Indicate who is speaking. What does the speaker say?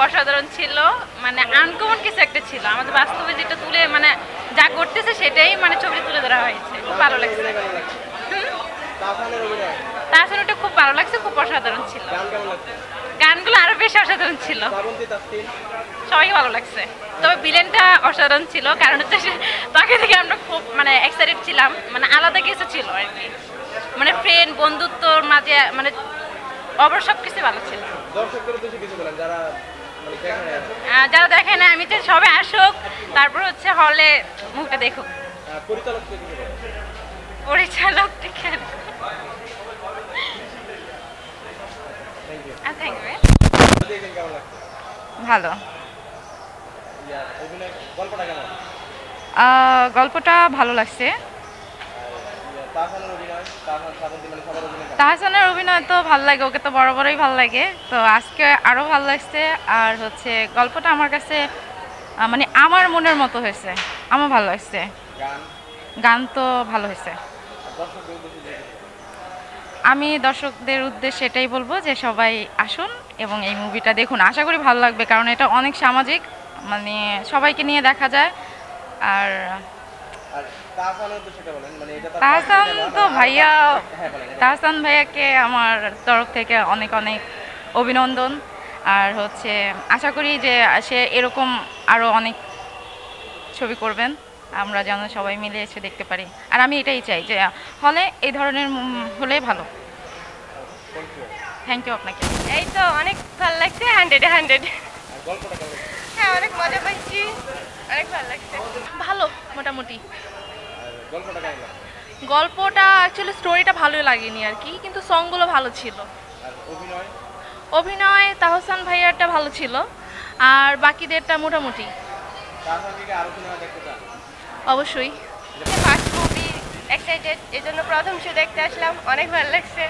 Speaker 1: অসাধারণ ছিল, মানে আনকমন কিছু একটা ছিল, আমাদের বাস্তবে যেটা তুলে মানে যা করতেছে সেটাই মানে ছবি তুলে ধরা হয়েছে, খুব ভালো লাগছে। তাছাড়া খুব ভালো লাগছে, খুব অসাধারণ ছিল, গানগুলো আরো বেশি অসাধারণ ছিল, সবাই ভালো লাগছে। তবে ভিলেনটা অসাধারণ ছিল, কারণ হচ্ছে তাকে থেকে আমরা খুব মানে এক্সাইটেড ছিলাম, মানে আলাদা কিছু ছিল আর কি, মানে ফ্রেন্ড বন্ধুত্বর মাঝে মানে অবশ্য সব কিছু ভালো ছিল। যারা দেখে না আমি চাই সবাই আসুক, তারপর হচ্ছে হলে মুভিটা দেখুক। পরিচালক থেকে ভালো। গল্পটা ভালো লাগছে, তাহসানের অভিনয় তো ভালো লাগে, ওকে তো বড় বড়ই ভালো লাগে, তো আজকে আরও ভালো লাগছে। আর হচ্ছে গল্পটা আমার কাছে মানে আমার মনের মতো হয়েছে, আমার ভালো লাগছে, গান তো ভালো হয়েছে। আমি দর্শকদের উদ্দেশ্যে এটাই বলবো যে সবাই আসুন এবং এই মুভিটা দেখুন, আশা করি ভালো লাগবে, কারণ এটা অনেক সামাজিক, মানে সবাইকে নিয়ে দেখা যায়। আর তাহসান তো ভাইয়া, তাহসান ভাইয়াকে আমার তরফ থেকে অনেক অনেক অভিনন্দন। আর হচ্ছে আশা করি যে সে এরকম আরও অনেক ছবি করবেন, আমরা যেন সবাই মিলে এসে দেখতে পারি। আর আমি এটাই চাই যে হলে এই ধরনের হলে ভালো। থ্যাংক ইউ আপনাকে।
Speaker 2: এই তো অনেক ভালো লাগছে, 100-এ 100। হ্যাঁ, অনেক মজা পাইছি, অনেক ভালো লাগছে।
Speaker 3: ভালো মোটামুটি। গল্পটা অ্যাকচুয়ালি স্টোরিটা ভালোই লাগেনি আর কি, কিন্তু সংগুলো ভালো ছিল। অভিনয় তাহসান ভাইয়ারটা ভালো ছিল, আর বাকিদেরটা মোটামুটি। অবশ্যই
Speaker 2: ফার্স্ট মুভি, এক্সাইটেড, এই জন্য প্রথম শো দেখতে আসলাম, অনেক ভালো লাগছে।